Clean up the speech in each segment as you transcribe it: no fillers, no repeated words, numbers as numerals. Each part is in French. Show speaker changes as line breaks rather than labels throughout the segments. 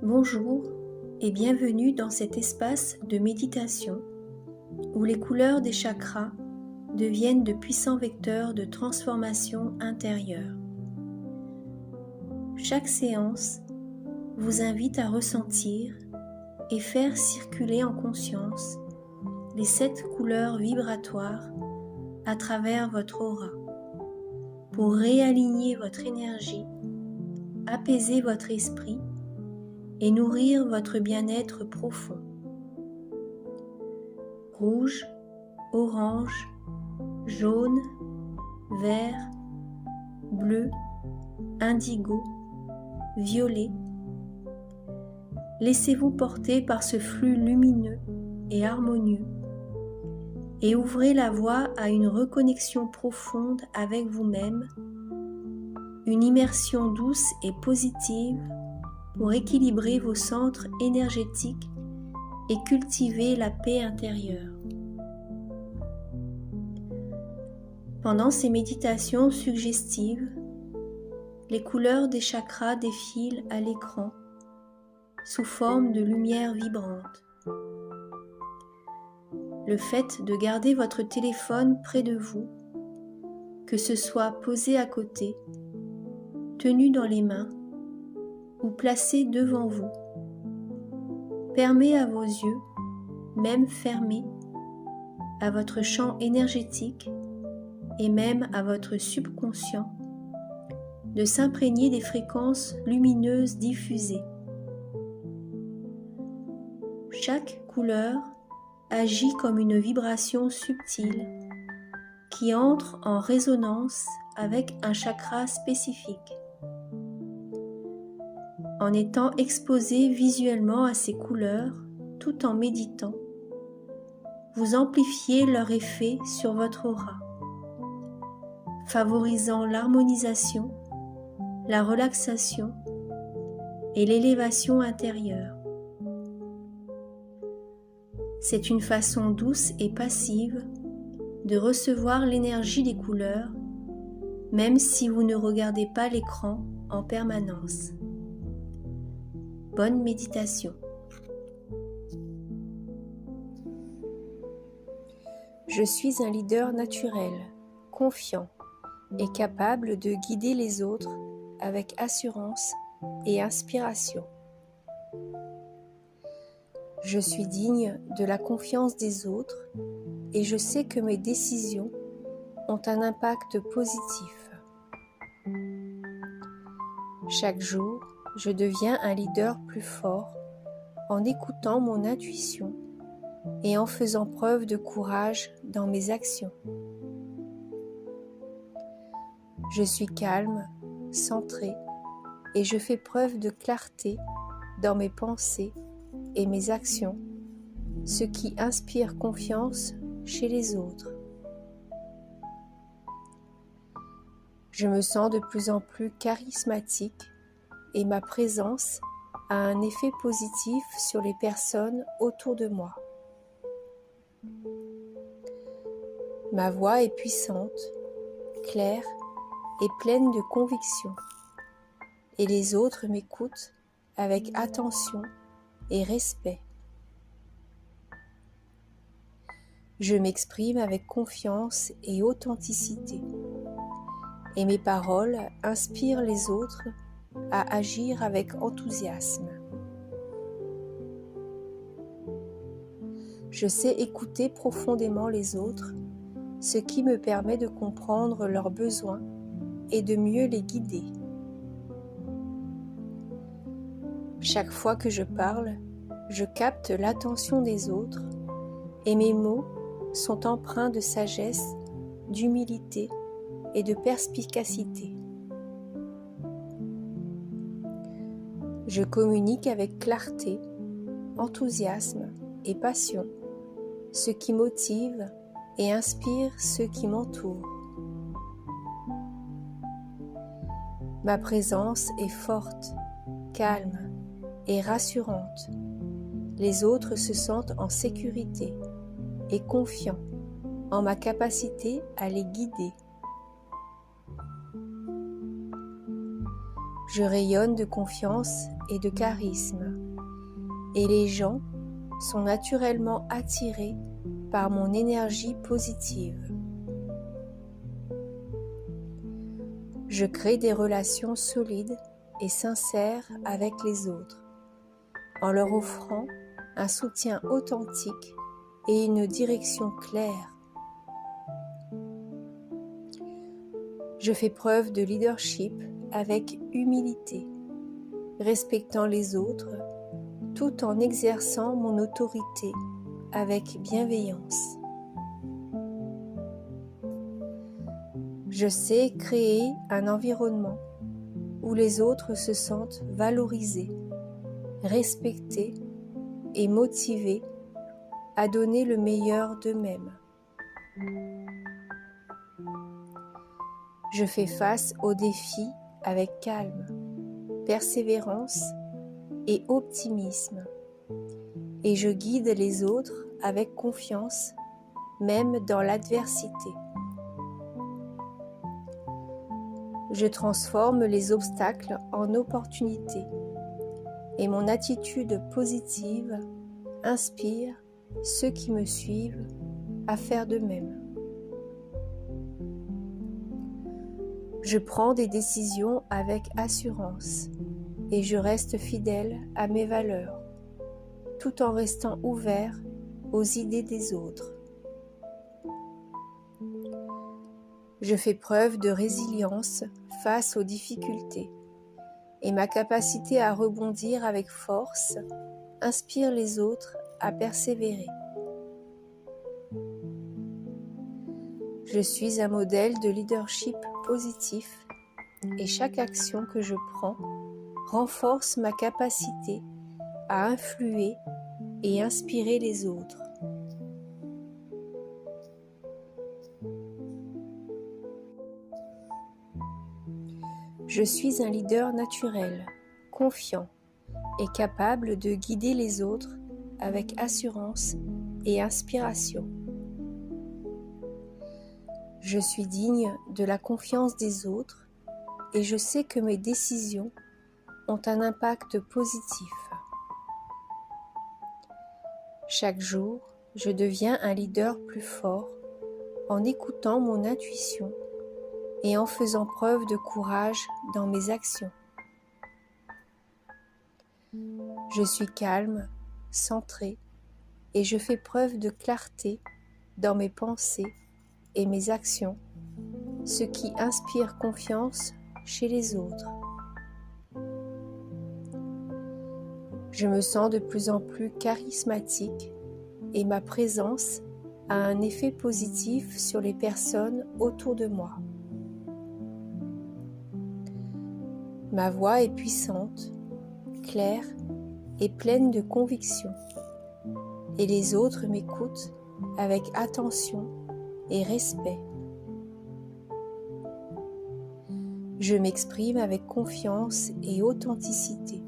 Bonjour et bienvenue dans cet espace de méditation où les couleurs des chakras deviennent de puissants vecteurs de transformation intérieure. Chaque séance vous invite à ressentir et faire circuler en conscience les 7 couleurs vibratoires à travers votre aura pour réaligner votre énergie, apaiser votre esprit et nourrir votre bien-être profond. Rouge, orange, jaune, vert, bleu, indigo, violet. Laissez-vous porter par ce flux lumineux et harmonieux et ouvrez la voie à une reconnexion profonde avec vous-même, une immersion douce et positive pour équilibrer vos centres énergétiques et cultiver la paix intérieure. Pendant ces méditations suggestives, les couleurs des chakras défilent à l'écran sous forme de lumière vibrante. Le fait de garder votre téléphone près de vous, que ce soit posé à côté, tenu dans les mains ou placé devant vous, permet à vos yeux, même fermés, à votre champ énergétique et même à votre subconscient, de s'imprégner des fréquences lumineuses diffusées. Chaque couleur agit comme une vibration subtile qui entre en résonance avec un chakra spécifique. En étant exposé visuellement à ces couleurs tout en méditant, vous amplifiez leur effet sur votre aura, favorisant l'harmonisation, la relaxation et l'élévation intérieure. C'est une façon douce et passive de recevoir l'énergie des couleurs, même si vous ne regardez pas l'écran en permanence. Bonne méditation. Je suis un leader naturel, confiant et capable de guider les autres avec assurance et inspiration. Je suis digne de la confiance des autres et je sais que mes décisions ont un impact positif. Chaque jour, je deviens un leader plus fort en écoutant mon intuition et en faisant preuve de courage dans mes actions. Je suis calme, centré et je fais preuve de clarté dans mes pensées et mes actions, ce qui inspire confiance chez les autres. Je me sens de plus en plus charismatique et ma présence a un effet positif sur les personnes autour de moi. Ma voix est puissante, claire et pleine de conviction, et les autres m'écoutent avec attention et respect. Je m'exprime avec confiance et authenticité, et mes paroles inspirent les autres à agir avec enthousiasme. Je sais écouter profondément les autres, ce qui me permet de comprendre leurs besoins et de mieux les guider. Chaque fois que je parle, je capte l'attention des autres et mes mots sont empreints de sagesse, d'humilité et de perspicacité. Je communique avec clarté, enthousiasme et passion, ce qui motive et inspire ceux qui m'entourent. Ma présence est forte, calme et rassurante. Les autres se sentent en sécurité et confiants en ma capacité à les guider. Je rayonne de confiance et de charisme, et les gens sont naturellement attirés par mon énergie positive. Je crée des relations solides et sincères avec les autres, en leur offrant un soutien authentique et une direction claire. Je fais preuve de leadership avec humilité, respectant les autres, tout en exerçant mon autorité avec bienveillance. Je sais créer un environnement où les autres se sentent valorisés, respectés et motivés à donner le meilleur d'eux-mêmes. Je fais face aux défis avec calme, persévérance et optimisme, et je guide les autres avec confiance, même dans l'adversité. Je transforme les obstacles en opportunités, et mon attitude positive inspire ceux qui me suivent à faire de même. Je prends des décisions avec assurance et je reste fidèle à mes valeurs, tout en restant ouvert aux idées des autres. Je fais preuve de résilience face aux difficultés et ma capacité à rebondir avec force inspire les autres à persévérer. Je suis un modèle de leadership positif et chaque action que je prends renforce ma capacité à influer et inspirer les autres. Je suis un leader naturel, confiant et capable de guider les autres avec assurance et inspiration. Je suis digne de la confiance des autres et je sais que mes décisions ont un impact positif. Chaque jour, je deviens un leader plus fort en écoutant mon intuition et en faisant preuve de courage dans mes actions. Je suis calme, centré et je fais preuve de clarté dans mes pensées et mes actions, ce qui inspire confiance chez les autres. Je me sens de plus en plus charismatique et ma présence a un effet positif sur les personnes autour de moi. Ma voix est puissante, claire et pleine de conviction, et les autres m'écoutent avec attention et respect. Je m'exprime avec confiance et authenticité,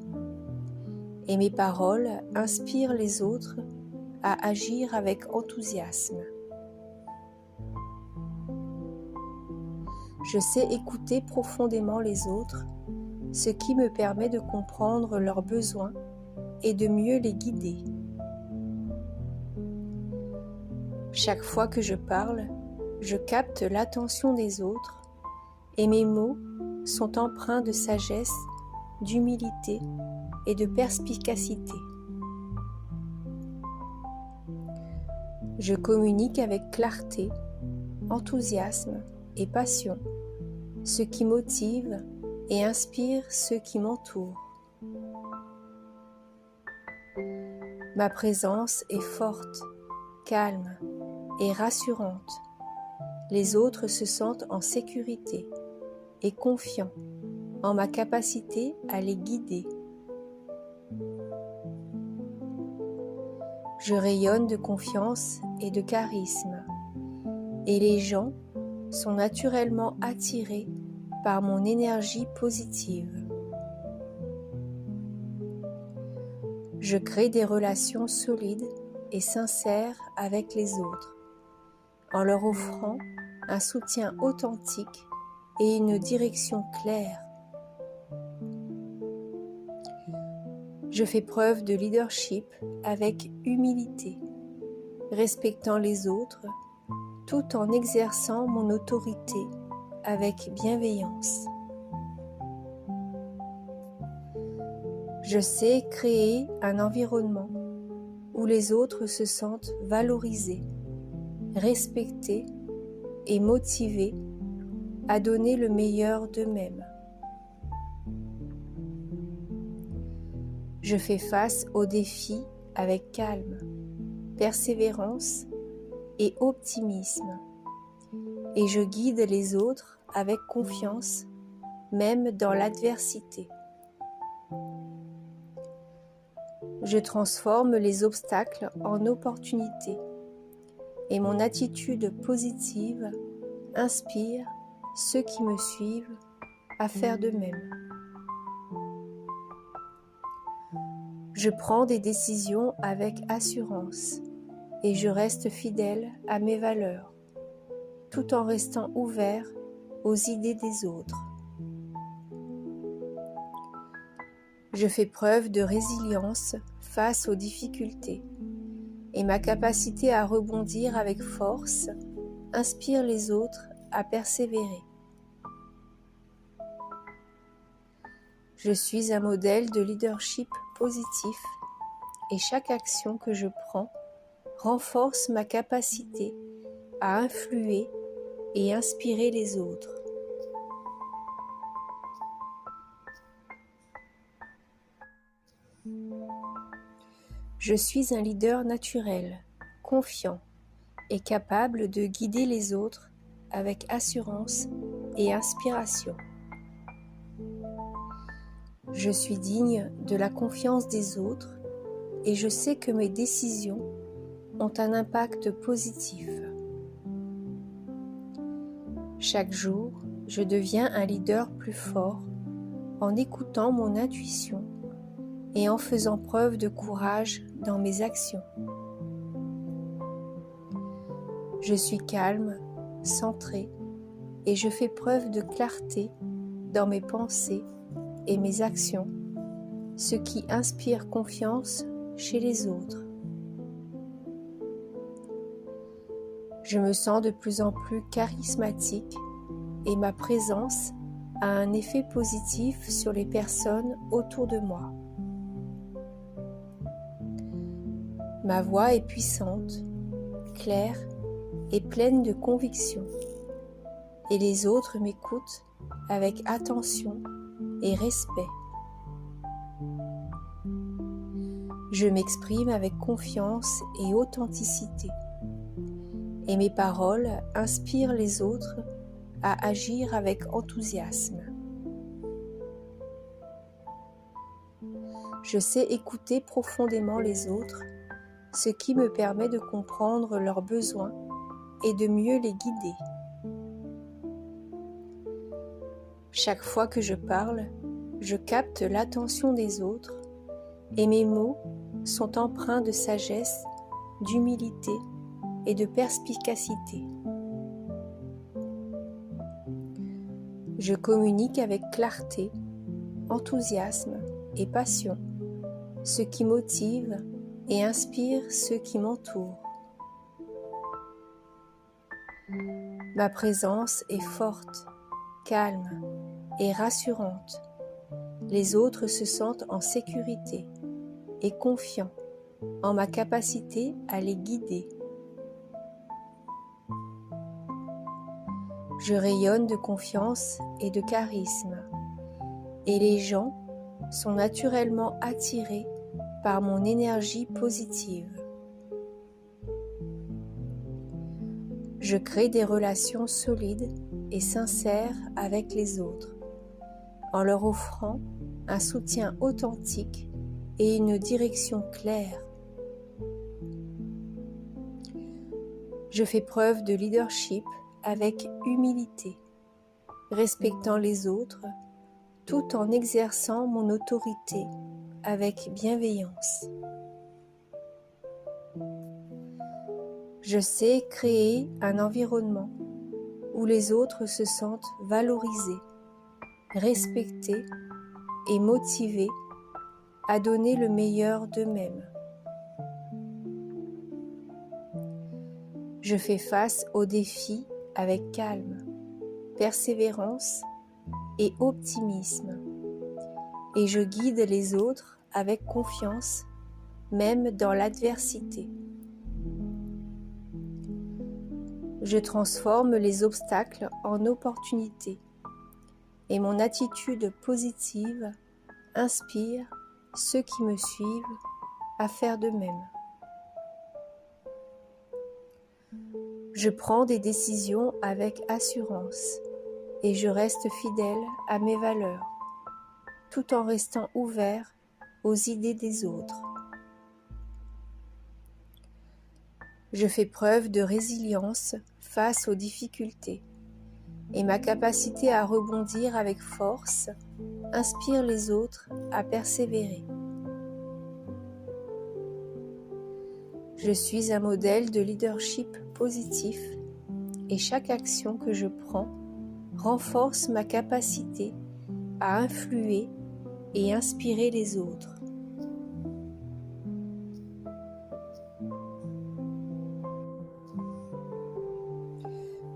et mes paroles inspirent les autres à agir avec enthousiasme. Je sais écouter profondément les autres, ce qui me permet de comprendre leurs besoins et de mieux les guider. Chaque fois que je parle, je capte l'attention des autres et mes mots sont empreints de sagesse, d'humilité et de perspicacité. Je communique avec clarté, enthousiasme et passion, ce qui motive et inspire ceux qui m'entourent. Ma présence est forte, calme et rassurante. Les autres se sentent en sécurité et confiants en ma capacité à les guider. Je rayonne de confiance et de charisme, et les gens sont naturellement attirés par mon énergie positive. Je crée des relations solides et sincères avec les autres, en leur offrant un soutien authentique et une direction claire. Je fais preuve de leadership avec humilité, respectant les autres, tout en exerçant mon autorité avec bienveillance. Je sais créer un environnement où les autres se sentent valorisés, respectés et motivés à donner le meilleur d'eux-mêmes. Je fais face aux défis avec calme, persévérance et optimisme, et je guide les autres avec confiance, même dans l'adversité. Je transforme les obstacles en opportunités, et mon attitude positive inspire ceux qui me suivent à faire de même. Je prends des décisions avec assurance et je reste fidèle à mes valeurs, tout en restant ouvert aux idées des autres. Je fais preuve de résilience face aux difficultés et ma capacité à rebondir avec force inspire les autres à persévérer. Je suis un modèle de leadership positif et chaque action que je prends renforce ma capacité à influer et inspirer les autres. Je suis un leader naturel, confiant et capable de guider les autres avec assurance et inspiration. Je suis digne de la confiance des autres et je sais que mes décisions ont un impact positif. Chaque jour, je deviens un leader plus fort en écoutant mon intuition et en faisant preuve de courage dans mes actions. Je suis calme, centré et je fais preuve de clarté dans mes pensées et mes actions, ce qui inspire confiance chez les autres. Je me sens de plus en plus charismatique et ma présence a un effet positif sur les personnes autour de moi. Ma voix est puissante, claire et pleine de conviction, et les autres m'écoutent avec attention et respect. Je m'exprime avec confiance et authenticité, et mes paroles inspirent les autres à agir avec enthousiasme. Je sais écouter profondément les autres, ce qui me permet de comprendre leurs besoins et de mieux les guider. Chaque fois que je parle, je capte l'attention des autres et mes mots sont empreints de sagesse, d'humilité et de perspicacité. Je communique avec clarté, enthousiasme et passion, ce qui motive et inspire ceux qui m'entourent. Ma présence est forte, calme et rassurante. Les autres se sentent en sécurité et confiants en ma capacité à les guider. Je rayonne de confiance et de charisme, et les gens sont naturellement attirés par mon énergie positive. Je crée des relations solides et sincères avec les autres, en leur offrant un soutien authentique et une direction claire. Je fais preuve de leadership avec humilité, respectant les autres, tout en exerçant mon autorité avec bienveillance. Je sais créer un environnement où les autres se sentent valorisés, respectés et motivés à donner le meilleur d'eux-mêmes. Je fais face aux défis avec calme, persévérance et optimisme, et je guide les autres avec confiance, même dans l'adversité. Je transforme les obstacles en opportunités, et mon attitude positive inspire ceux qui me suivent à faire de même. Je prends des décisions avec assurance et je reste fidèle à mes valeurs, tout en restant ouvert aux idées des autres. Je fais preuve de résilience face aux difficultés et ma capacité à rebondir avec force inspire les autres à persévérer. Je suis un modèle de leadership positif et chaque action que je prends renforce ma capacité à influer et inspirer les autres.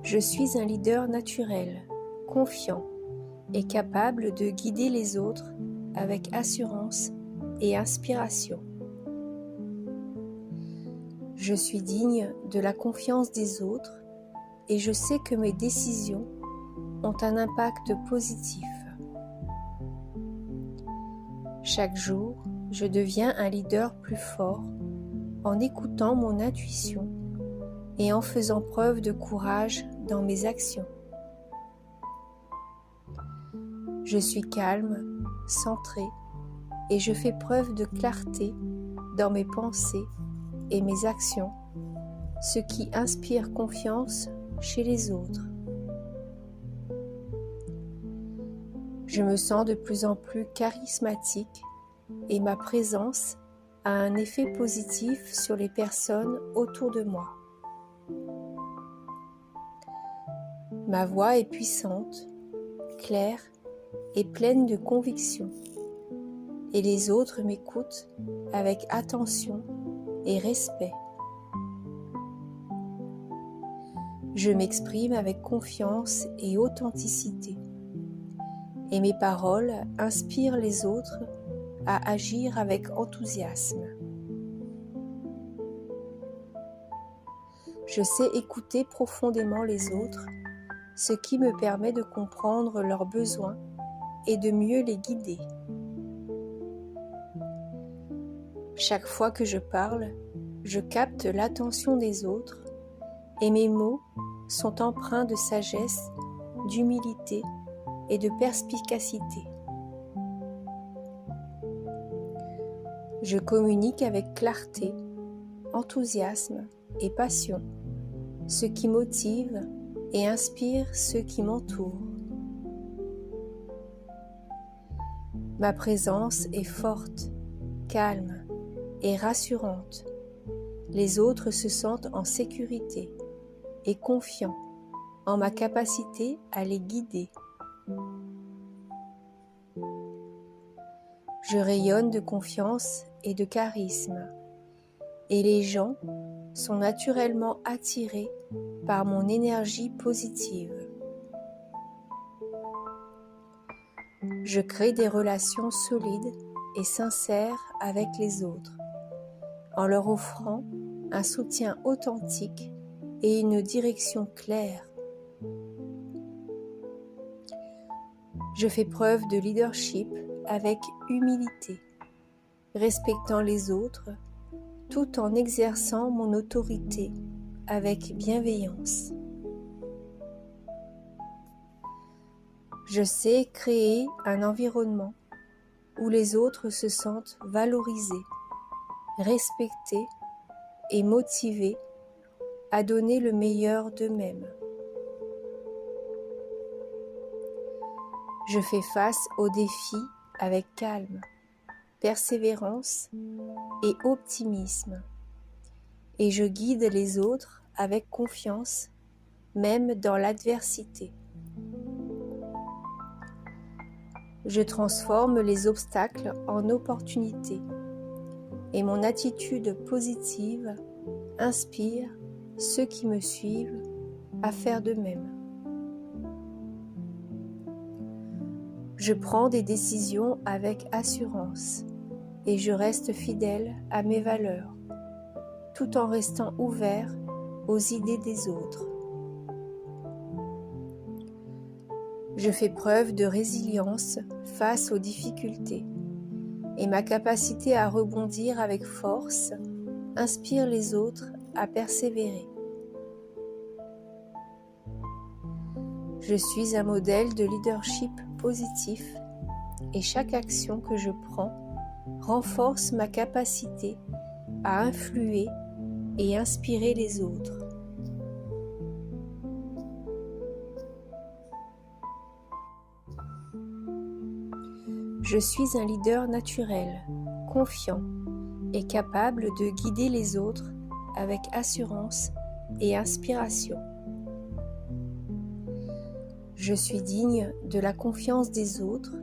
Je suis un leader naturel, confiant et capable de guider les autres avec assurance et inspiration. Je suis digne de la confiance des autres et je sais que mes décisions ont un impact positif. Chaque jour, je deviens un leader plus fort en écoutant mon intuition et en faisant preuve de courage dans mes actions. Je suis calme, centré et je fais preuve de clarté dans mes pensées et mes actions, ce qui inspire confiance chez les autres. Je me sens de plus en plus charismatique et ma présence a un effet positif sur les personnes autour de moi. Ma voix est puissante, claire et pleine de conviction, et les autres m'écoutent avec attention et respect. Je m'exprime avec confiance et authenticité, et mes paroles inspirent les autres à agir avec enthousiasme. Je sais écouter profondément les autres, ce qui me permet de comprendre leurs besoins et de mieux les guider. Chaque fois que je parle, je capte l'attention des autres et mes mots sont empreints de sagesse, d'humilité et de perspicacité. Je communique avec clarté, enthousiasme et passion, ce qui motive et inspire ceux qui m'entourent. Ma présence est forte, calme et rassurante. Les autres se sentent en sécurité et confiants en ma capacité à les guider. Je rayonne de confiance et de charisme, et les gens sont naturellement attirés par mon énergie positive. Je crée des relations solides et sincères avec les autres, en leur offrant un soutien authentique et une direction claire. Je fais preuve de leadership avec humilité, respectant les autres, tout en exerçant mon autorité avec bienveillance. Je sais créer un environnement où les autres se sentent valorisés, respectés et motivés à donner le meilleur d'eux-mêmes. Je fais face aux défis avec calme, persévérance et optimisme, et je guide les autres avec confiance, même dans l'adversité. Je transforme les obstacles en opportunités et mon attitude positive inspire ceux qui me suivent à faire de même. Je prends des décisions avec assurance et je reste fidèle à mes valeurs, tout en restant ouvert aux idées des autres. Je fais preuve de résilience face aux difficultés et ma capacité à rebondir avec force inspire les autres à persévérer. Je suis un modèle de leadership positif et chaque action que je prends renforce ma capacité à influer et inspirer les autres. Je suis un leader naturel, confiant et capable de guider les autres avec assurance et inspiration. Je suis digne de la confiance des autres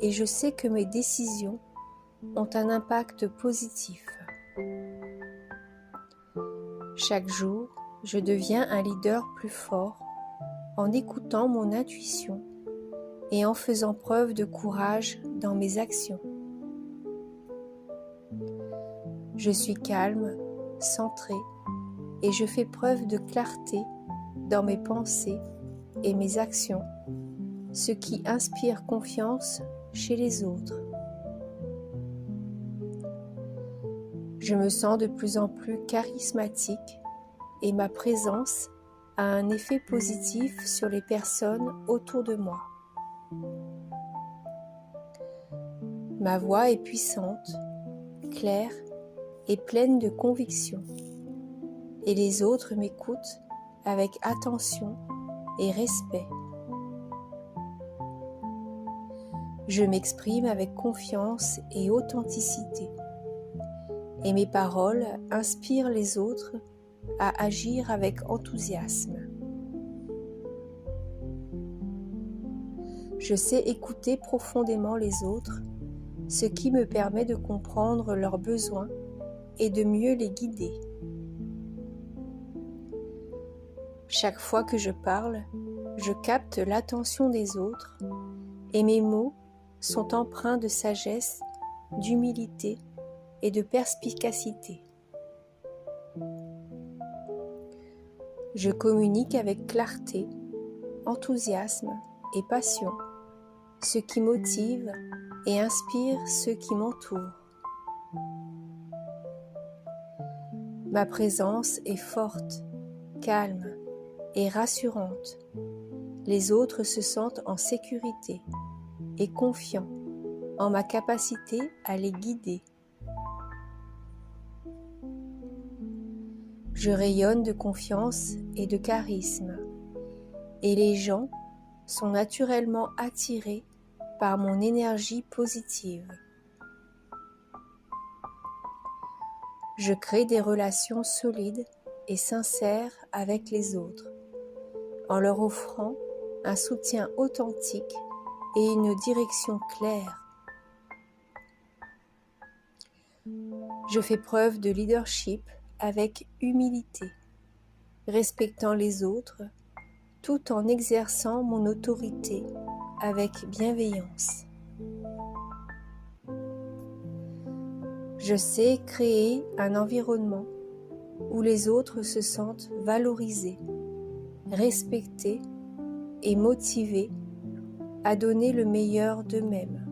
et je sais que mes décisions ont un impact positif. Chaque jour, je deviens un leader plus fort en écoutant mon intuition et en faisant preuve de courage dans mes actions. Je suis calme, centré et je fais preuve de clarté dans mes pensées et mes actions, ce qui inspire confiance chez les autres. Je me sens de plus en plus charismatique et ma présence a un effet positif sur les personnes autour de moi. Ma voix est puissante, claire et pleine de conviction, et les autres m'écoutent avec attention et respect. Je m'exprime avec confiance et authenticité, et mes paroles inspirent les autres à agir avec enthousiasme. Je sais écouter profondément les autres, ce qui me permet de comprendre leurs besoins et de mieux les guider. Chaque fois que je parle, je capte l'attention des autres et mes mots sont empreints de sagesse, d'humilité et de perspicacité. Je communique avec clarté, enthousiasme et passion, ce qui motive et inspire ceux qui m'entourent. Ma présence est forte, calme et rassurante. Les autres se sentent en sécurité et confiants en ma capacité à les guider. Je rayonne de confiance et de charisme, et les gens sont naturellement attirés par mon énergie positive. Je crée des relations solides et sincères avec les autres, en leur offrant un soutien authentique et une direction claire. Je fais preuve de leadership avec humilité, respectant les autres, tout en exerçant mon autorité avec bienveillance. Je sais créer un environnement où les autres se sentent valorisés, respectés et motivés à donner le meilleur d'eux-mêmes.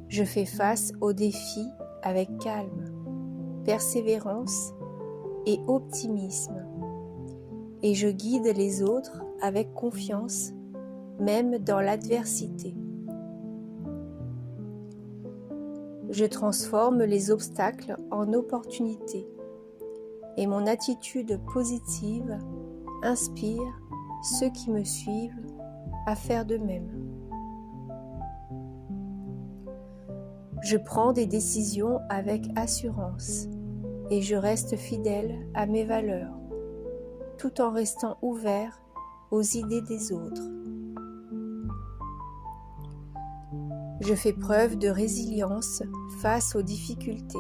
Je fais face aux défis avec calme, persévérance et optimisme, et je guide les autres avec confiance, même dans l'adversité. Je transforme les obstacles en opportunités, et mon attitude positive inspire ceux qui me suivent à faire de même. Je prends des décisions avec assurance et je reste fidèle à mes valeurs, tout en restant ouvert aux idées des autres. Je fais preuve de résilience face aux difficultés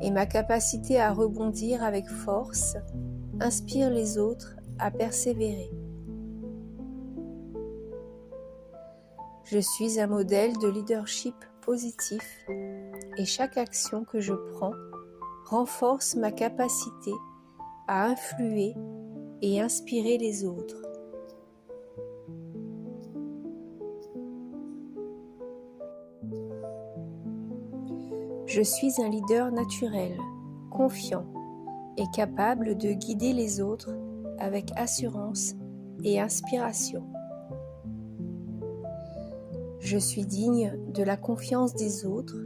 et ma capacité à rebondir avec force inspire les autres à persévérer. Je suis un modèle de leadership positif et chaque action que je prends renforce ma capacité à influer et inspirer les autres. Je suis un leader naturel, confiant et capable de guider les autres avec assurance et inspiration. Je suis digne de la confiance des autres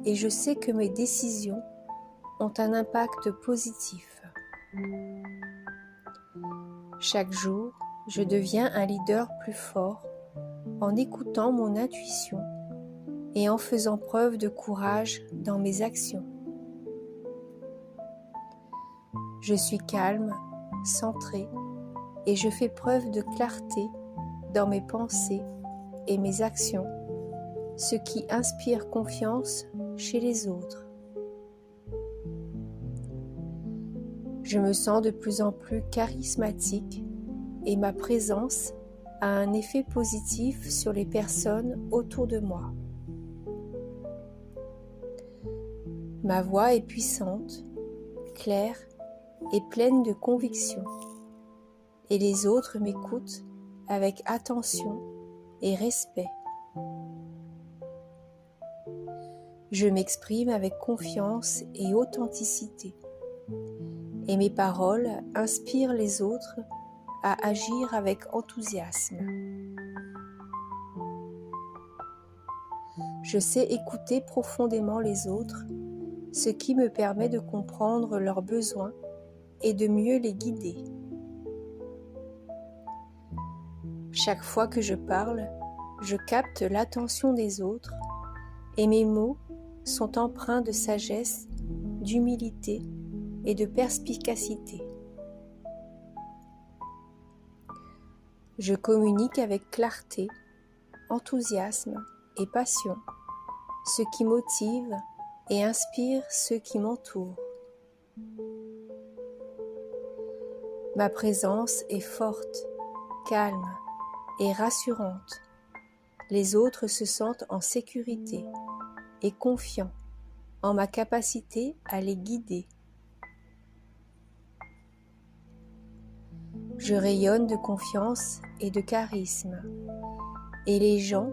et je sais que mes décisions ont un impact positif. Chaque jour, je deviens un leader plus fort en écoutant mon intuition et en faisant preuve de courage dans mes actions. Je suis calme, centré et je fais preuve de clarté dans mes pensées et mes actions, ce qui inspire confiance chez les autres. Je me sens de plus en plus charismatique et ma présence a un effet positif sur les personnes autour de moi. Ma voix est puissante, claire et pleine de conviction, et les autres m'écoutent avec attention et respect. Je m'exprime avec confiance et authenticité, et mes paroles inspirent les autres à agir avec enthousiasme. Je sais écouter profondément les autres, ce qui me permet de comprendre leurs besoins et de mieux les guider. Chaque fois que je parle, je capte l'attention des autres et mes mots sont empreints de sagesse, d'humilité et de perspicacité. Je communique avec clarté, enthousiasme et passion, ce qui motive et inspire ceux qui m'entourent. Ma présence est forte, calme et rassurante. Les autres se sentent en sécurité et confiants en ma capacité à les guider. Je rayonne de confiance et de charisme, et les gens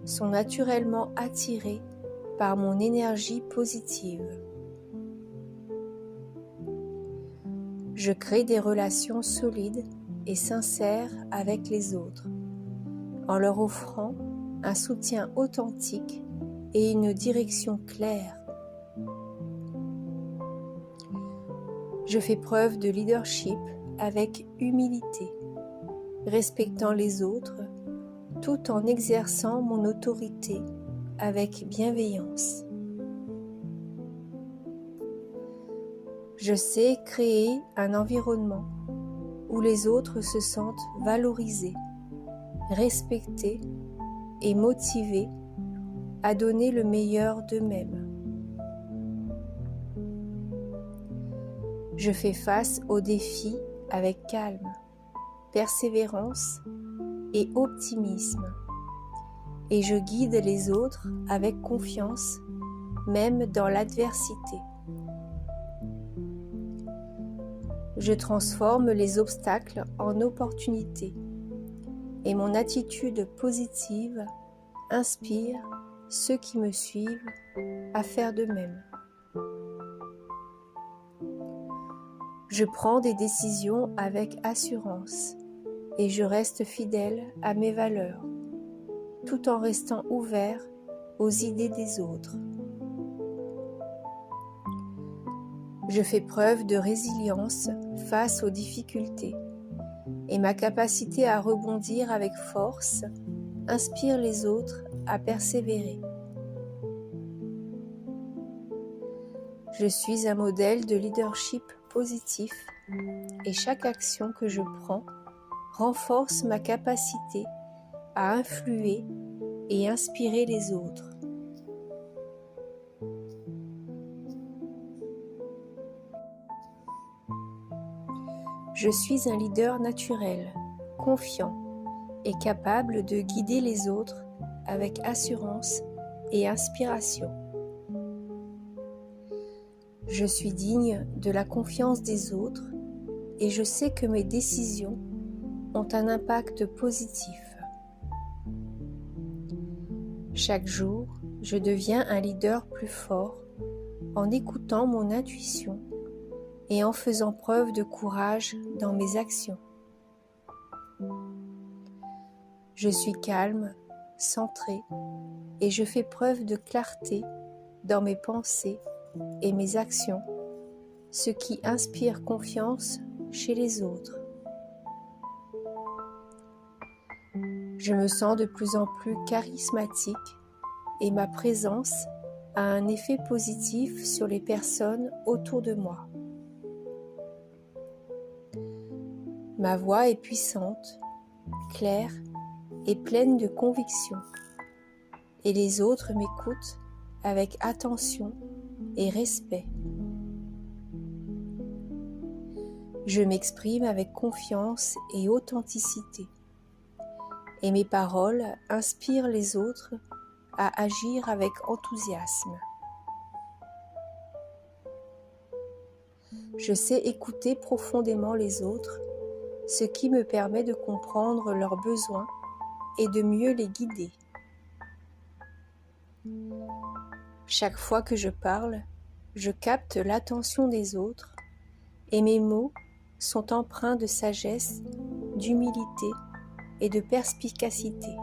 sont naturellement attirés par mon énergie positive. Je crée des relations solides et sincères avec les autres, en leur offrant un soutien authentique et une direction claire. Je fais preuve de leadership avec humilité, respectant les autres tout en exerçant mon autorité avec bienveillance. Je sais créer un environnement où les autres se sentent valorisés, respectés et motivés à donner le meilleur d'eux-mêmes. Je fais face aux défis avec calme, persévérance et optimisme, et je guide les autres avec confiance, même dans l'adversité. Je transforme les obstacles en opportunités, et mon attitude positive inspire ceux qui me suivent à faire de même. Je prends des décisions avec assurance et je reste fidèle à mes valeurs, tout en restant ouvert aux idées des autres. Je fais preuve de résilience face aux difficultés et ma capacité à rebondir avec force inspire les autres à persévérer. Je suis un modèle de leadership positif et chaque action que je prends renforce ma capacité à influer et inspirer les autres. Je suis un leader naturel, confiant et capable de guider les autres avec assurance et inspiration. Je suis digne de la confiance des autres et je sais que mes décisions ont un impact positif. Chaque jour, je deviens un leader plus fort en écoutant mon intuition et en faisant preuve de courage dans mes actions. Je suis calme, centré et je fais preuve de clarté dans mes pensées et mes actions, ce qui inspire confiance chez les autres. Je me sens de plus en plus charismatique et ma présence a un effet positif sur les personnes autour de moi. Ma voix est puissante, claire et pleine de conviction, et les autres m'écoutent avec attention et respect. Je m'exprime avec confiance et authenticité, et mes paroles inspirent les autres à agir avec enthousiasme. Je sais écouter profondément les autres, ce qui me permet de comprendre leurs besoins et de mieux les guider. Chaque fois que je parle, je capte l'attention des autres et mes mots sont empreints de sagesse, d'humilité et de perspicacité.